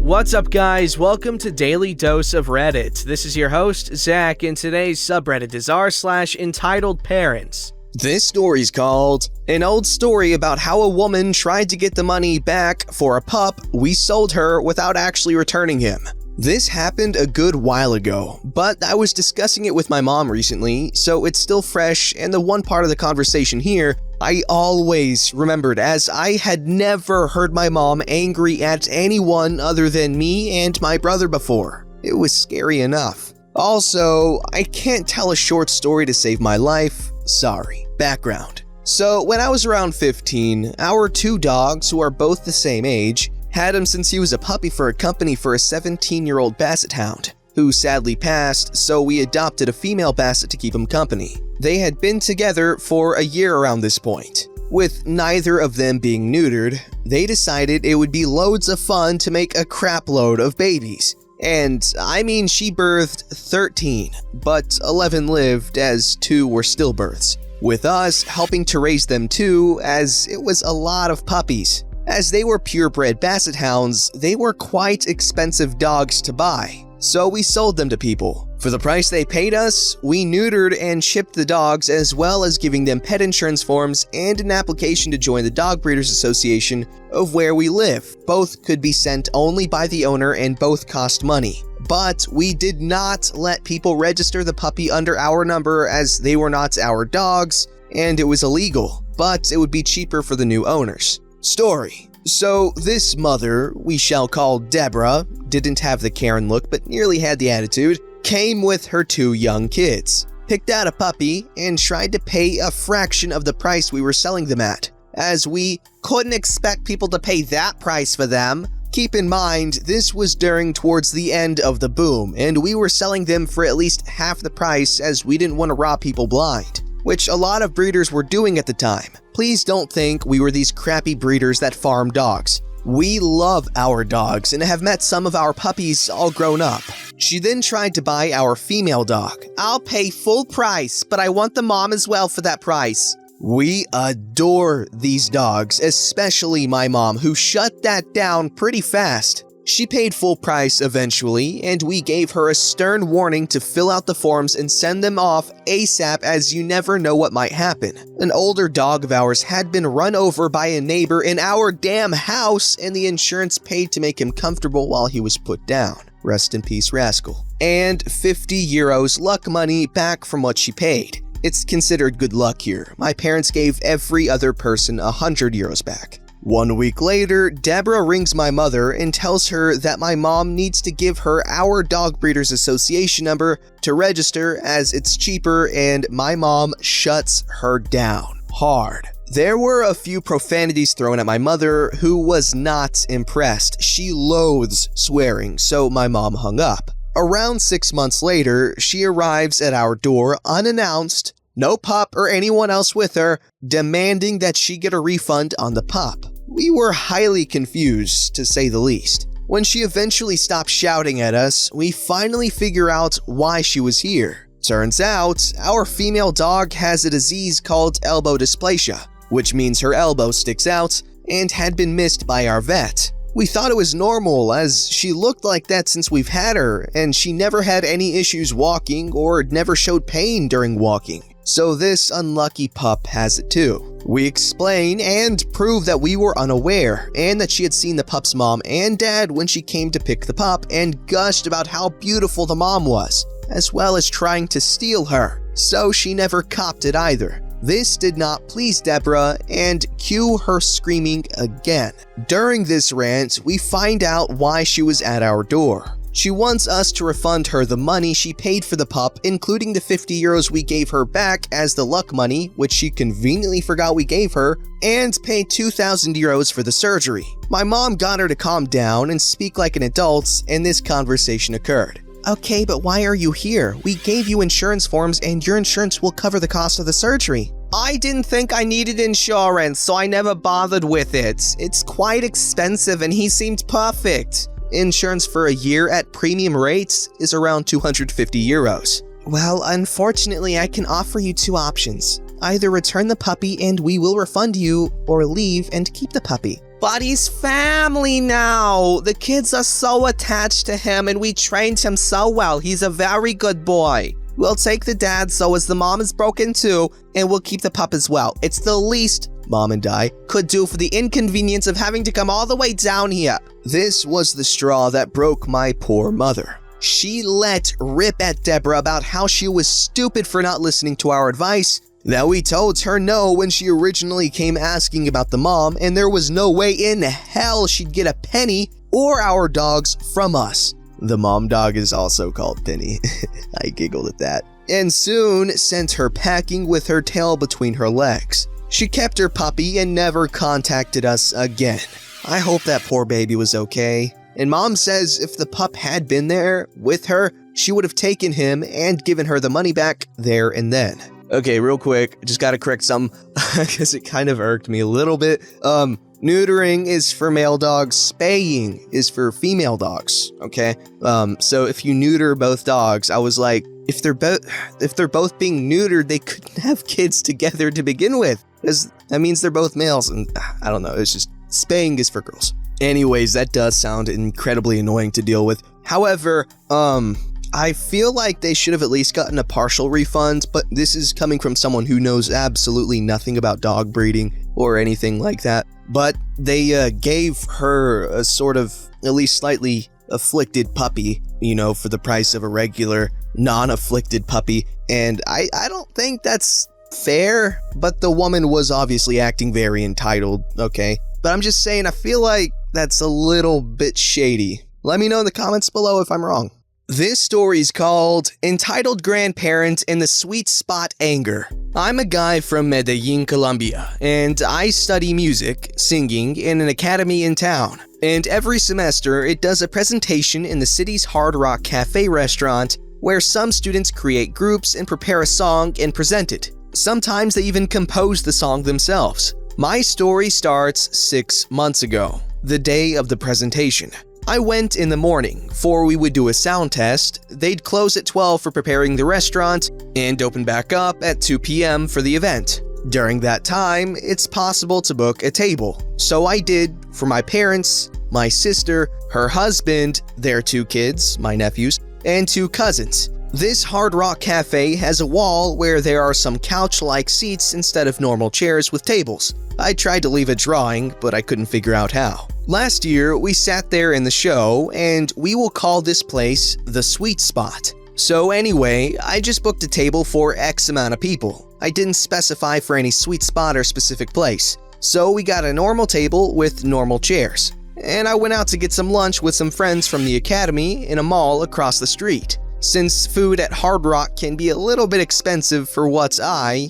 What's up, guys? Welcome to Daily Dose of Reddit. This is your host, Zach, and today's subreddit is r/EntitledParents. This story's called An Old Story About How a Woman Tried to Get the Money Back for a Pup We Sold Her Without Actually Returning Him. This happened a good while ago, but I was discussing it with my mom recently, so it's still fresh, and the one part of the conversation here I always remembered, as I had never heard my mom angry at anyone other than me and my brother before. It was scary enough. Also, I can't tell a short story to save my life. Sorry. Background. So, when I was around 15, our two dogs, who are both the same age, had him since he was a puppy for a company for a 17-year-old basset hound, who sadly passed, so we adopted a female basset to keep him company. They had been together for a year around this point. With neither of them being neutered, they decided it would be loads of fun to make a crap load of babies. And I mean, she birthed 13, but 11 lived as 2 were stillbirths, with us helping to raise them too, as it was a lot of puppies. As they were purebred basset hounds, they were quite expensive dogs to buy, so we sold them to people. For the price they paid us, we neutered and shipped the dogs, as well as giving them pet insurance forms and an application to join the Dog Breeders Association of where we live. Both could be sent only by the owner and both cost money. But we did not let people register the puppy under our number, as they were not our dogs and it was illegal, but it would be cheaper for the new owners. Story. So this mother, we shall call Deborah, didn't have the Karen look but nearly had the attitude, came with her 2 young kids, picked out a puppy, and tried to pay a fraction of the price we were selling them at, as we couldn't expect people to pay that price for them. Keep in mind, this was towards the end of the boom, and we were selling them for at least half the price, as we didn't want to rob people blind, which a lot of breeders were doing at the time. Please don't think we were these crappy breeders that farm dogs. We love our dogs and have met some of our puppies all grown up. She then tried to buy our female dog. I'll pay full price, but I want the mom as well for that price. We adore these dogs, especially my mom, who shut that down pretty fast. She paid full price eventually, and we gave her a stern warning to fill out the forms and send them off ASAP, as you never know what might happen. An older dog of ours had been run over by a neighbor in our damn house, and the insurance paid to make him comfortable while he was put down. Rest in peace, rascal. And 50 euros luck money back from what she paid. It's considered good luck here. My parents gave every other person 100 euros back. 1 week later, Deborah rings my mother and tells her that my mom needs to give her our Dog Breeders Association number to register, as it's cheaper, and my mom shuts her down hard. There were a few profanities thrown at my mother, who was not impressed. She loathes swearing, so my mom hung up. Around 6 months later, she arrives at our door unannounced, no pup or anyone else with her, demanding that she get a refund on the pup. We were highly confused, to say the least. When she eventually stopped shouting at us, we finally figure out why she was here. Turns out, our female dog has a disease called elbow dysplasia, which means her elbow sticks out, and had been missed by our vet. We thought it was normal, as she looked like that since we've had her, and she never had any issues walking or never showed pain during walking. So this unlucky pup has it too. We explain and prove that we were unaware, and that she had seen the pup's mom and dad when she came to pick the pup, and gushed about how beautiful the mom was, as well as trying to steal her, so she never copped it either. This did not please Deborah, and cue her screaming again. During this rant, we find out why she was at our door. She wants us to refund her the money she paid for the pup, including the 50 euros we gave her back as the luck money, which she conveniently forgot we gave her, and pay 2,000 euros for the surgery. My mom got her to calm down and speak like an adult, and this conversation occurred. Okay, but why are you here? We gave you insurance forms, and your insurance will cover the cost of the surgery. I didn't think I needed insurance, so I never bothered with it. It's quite expensive, and he seemed perfect. Insurance for a year at premium rates is around 250 euros. Well, unfortunately, I can offer you 2 options. Either return the puppy and we will refund you, or leave and keep the puppy. But he's family now. The kids are so attached to him and we trained him so well. He's a very good boy. We'll take the dad so as the mom is broken too, and we'll keep the pup as well. It's the least Mom and I could do for the inconvenience of having to come all the way down here. This was the straw that broke my poor mother. She let rip at Deborah about how she was stupid for not listening to our advice, that we told her no when she originally came asking about the mom, and there was no way in hell she'd get a penny or our dogs from us. The mom dog is also called Penny. I giggled at that. And soon sent her packing with her tail between her legs. She kept her puppy and never contacted us again. I hope that poor baby was okay. And Mom says if the pup had been there with her, she would have taken him and given her the money back there and then. Okay, real quick, just gotta correct something because it kind of irked me a little bit. Neutering is for male dogs, spaying is for female dogs, okay? So if you neuter both dogs, I was like, if they're both being neutered, they couldn't have kids together to begin with, because that means they're both males, and I don't know, it's just, spaying is for girls. Anyways, that does sound incredibly annoying to deal with. However, I feel like they should have at least gotten a partial refund, but this is coming from someone who knows absolutely nothing about dog breeding or anything like that. But they gave her a sort of at least slightly afflicted puppy, for the price of a regular non-afflicted puppy. And I don't think that's fair, but the woman was obviously acting very entitled, okay? But I'm just saying, I feel like that's a little bit shady. Let me know in the comments below if I'm wrong. This story is called Entitled Grandparent and the Sweet Spot Anger. I'm a guy from Medellin, Colombia, and I study music, singing, in an academy in town. And every semester, it does a presentation in the city's Hard Rock Cafe restaurant, where some students create groups and prepare a song and present it. Sometimes they even compose the song themselves. My story starts 6 months ago, the day of the presentation. I went in the morning, for we would do a sound test. They'd close at 12 for preparing the restaurant, and open back up at 2 p.m. for the event. During that time, it's possible to book a table. So I did for my parents, my sister, her husband, their 2 kids, my nephews, and 2 cousins. This Hard Rock Cafe has a wall where there are some couch-like seats instead of normal chairs with tables. I tried to leave a drawing, but I couldn't figure out how. Last year, we sat there in the show, and we will call this place the Sweet Spot. So anyway, I just booked a table for X amount of people. I didn't specify for any sweet spot or specific place. So we got a normal table with normal chairs. And I went out to get some lunch with some friends from the academy in a mall across the street. Since food at Hard Rock can be a little bit expensive for what I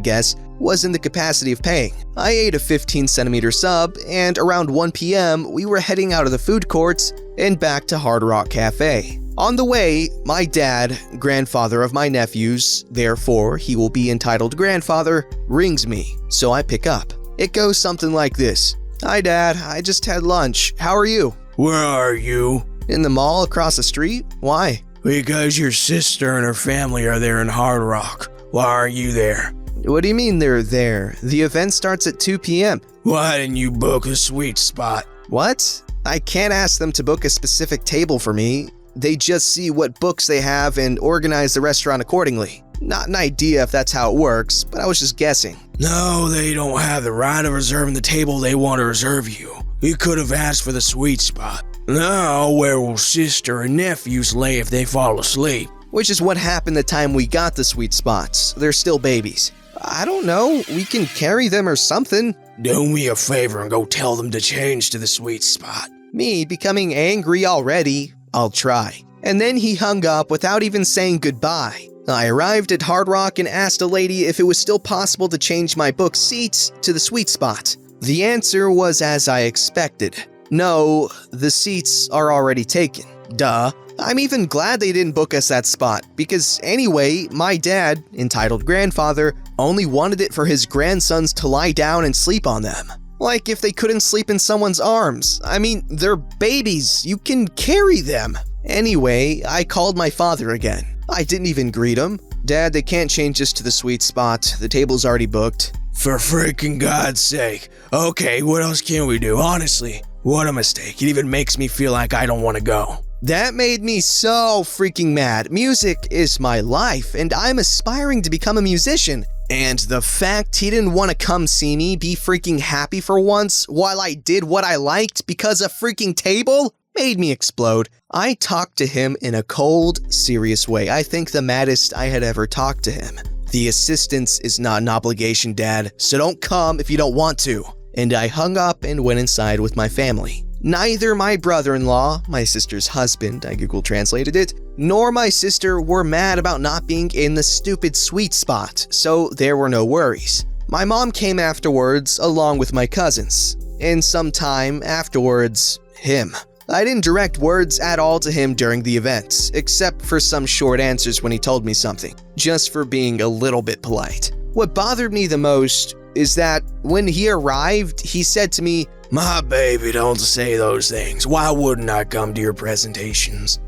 guess, was in the capacity of paying. I ate a 15cm sub, and around 1 p.m. we were heading out of the food courts and back to Hard Rock Cafe. On the way, my dad, grandfather of my nephews, therefore he will be entitled grandfather, rings me, so I pick up. It goes something like this. Hi Dad, I just had lunch. How are you? Where are you? In the mall across the street? Why? Because your sister and her family are there in Hard Rock. Why aren't you there? What do you mean they're there? The event starts at 2 p.m. Why didn't you book a sweet spot? What? I can't ask them to book a specific table for me. They just see what books they have and organize the restaurant accordingly. Not an idea if that's how it works, but I was just guessing. No, they don't have the right of reserving the table they want to reserve you. You could have asked for the sweet spot. Now, where will sister and nephews lay if they fall asleep? Which is what happened the time we got the sweet spots. They're still babies. I don't know, we can carry them or something. Do me a favor and go tell them to change to the sweet spot. Me becoming angry already? I'll try. And then he hung up without even saying goodbye. I arrived at Hard Rock and asked a lady if it was still possible to change my booked seats to the sweet spot. The answer was as I expected. No, the seats are already taken. Duh. I'm even glad they didn't book us that spot, because anyway, my dad, entitled grandfather, only wanted it for his grandsons to lie down and sleep on them. Like if they couldn't sleep in someone's arms. I mean, they're babies, you can carry them. Anyway, I called my father again. I didn't even greet him. Dad, they can't change us to the sweet spot, the table's already booked. For freaking God's sake. Okay, what else can we do? Honestly, what a mistake. It even makes me feel like I don't want to go. That made me so freaking mad. Music is my life, and I'm aspiring to become a musician. And the fact he didn't want to come see me be freaking happy for once while I did what I liked because a freaking table made me explode. I talked to him in a cold, serious way. I think the maddest I had ever talked to him. The assistance is not an obligation, Dad, so don't come if you don't want to. And I hung up and went inside with my family. Neither my brother-in-law, my sister's husband, I Google translated it, nor my sister were mad about not being in the stupid sweet spot, so there were no worries. My mom came afterwards, along with my cousins, and sometime afterwards, him. I didn't direct words at all to him during the event, except for some short answers when he told me something, just for being a little bit polite. What bothered me the most is that when he arrived, he said to me, "My baby, don't say those things. Why wouldn't I come to your presentations?"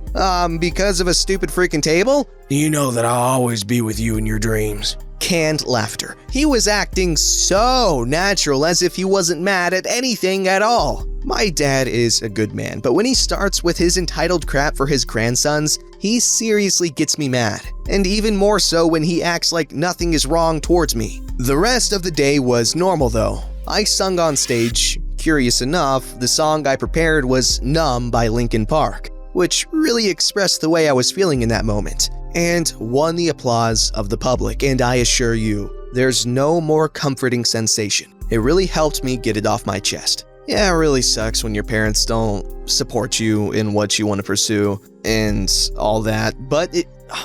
Because of a stupid freaking table? You know that I'll always be with you in your dreams. Canned laughter. He was acting so natural, as if he wasn't mad at anything at all. My dad is a good man, but when he starts with his entitled crap for his grandsons, he seriously gets me mad. And even more so when he acts like nothing is wrong towards me. The rest of the day was normal though. I sung on stage. Curious enough, the song I prepared was Numb by Linkin Park, which really expressed the way I was feeling in that moment, and won the applause of the public, and I assure you, there's no more comforting sensation. It really helped me get it off my chest. Yeah, it really sucks when your parents don't support you in what you want to pursue and all that, but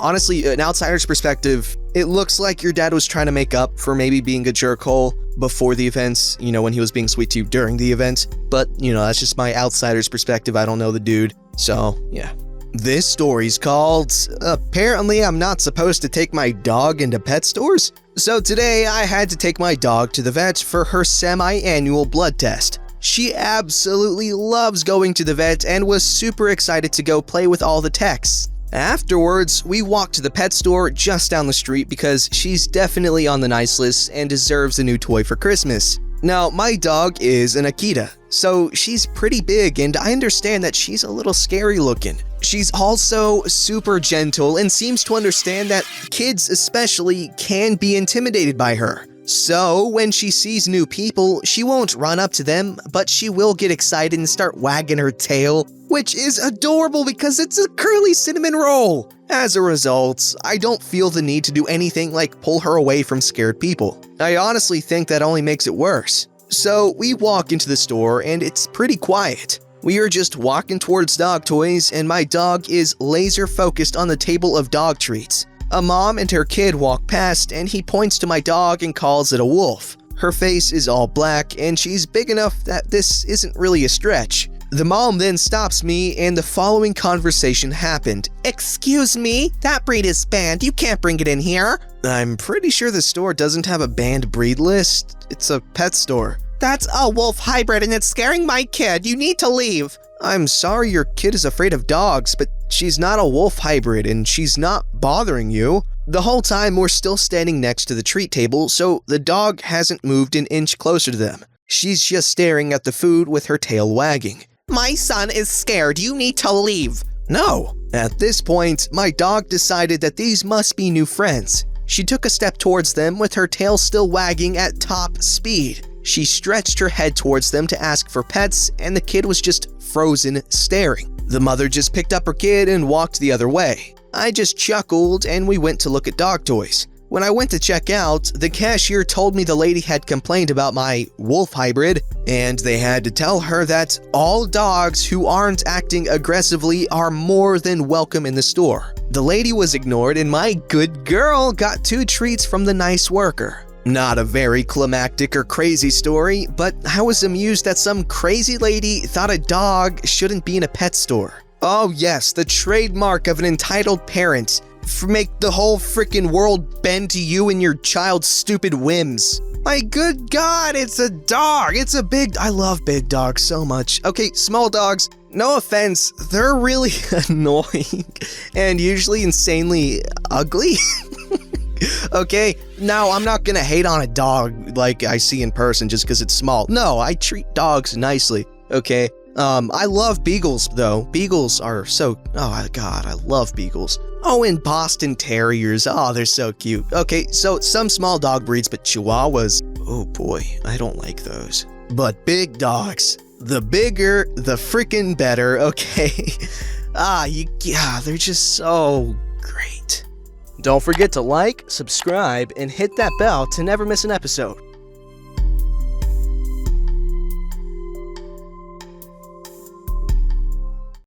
honestly, an outsider's perspective, it looks like your dad was trying to make up for maybe being a jerkhole before the events, when he was being sweet to you during the event, but, that's just my outsider's perspective. I don't know the dude, so, yeah. This story's called, Apparently I'm Not Supposed to Take My Dog into Pet Stores? So today I had to take my dog to the vet for her semi-annual blood test. She absolutely loves going to the vet and was super excited to go play with all the techs. Afterwards, we walked to the pet store just down the street because she's definitely on the nice list and deserves a new toy for Christmas. Now, my dog is an Akita, so she's pretty big and I understand that she's a little scary looking. She's also super gentle and seems to understand that kids especially can be intimidated by her. So, when she sees new people, she won't run up to them, but she will get excited and start wagging her tail, which is adorable because it's a curly cinnamon roll. As a result, I don't feel the need to do anything like pull her away from scared people. I honestly think that only makes it worse. So, we walk into the store and it's pretty quiet. We are just walking towards dog toys and my dog is laser focused on the table of dog treats. A mom and her kid walk past and he points to my dog and calls it a wolf. Her face is all black and she's big enough that this isn't really a stretch. The mom then stops me and the following conversation happened. "Excuse me, that breed is banned. You can't bring it in here." I'm pretty sure the store doesn't have a banned breed list. It's a pet store. "That's a wolf hybrid and it's scaring my kid. You need to leave." I'm sorry your kid is afraid of dogs, but she's not a wolf hybrid and she's not bothering you. The whole time we're still standing next to the treat table, so the dog hasn't moved an inch closer to them. She's just staring at the food with her tail wagging. "My son is scared. You need to leave." No. At this point, my dog decided that these must be new friends. She took a step towards them with her tail still wagging at top speed. She stretched her head towards them to ask for pets, and the kid was just frozen staring. The mother just picked up her kid and walked the other way. I just chuckled and we went to look at dog toys. When I went to check out, the cashier told me the lady had complained about my wolf hybrid, and they had to tell her that all dogs who aren't acting aggressively are more than welcome in the store. The lady was ignored and my good girl got 2 treats from the nice worker. Not a very climactic or crazy story, but I was amused that some crazy lady thought a dog shouldn't be in a pet store. Oh yes, the trademark of an entitled parent. Make the whole frickin' world bend to you and your child's stupid whims. My good God, it's a dog. I love big dogs so much. Okay, small dogs, no offense, they're really annoying and usually insanely ugly. Okay, now I'm not gonna hate on a dog like I see in person just because it's small. No, I treat dogs nicely, okay? I love beagles though. Beagles are so, oh my god, I love beagles. Oh, and Boston Terriers, oh, they're so cute. Okay, so some small dog breeds, but Chihuahuas, oh boy, I don't like those. But big dogs, the bigger, the freaking better, okay? They're just so great. Don't forget to like, subscribe, and hit that bell to never miss an episode.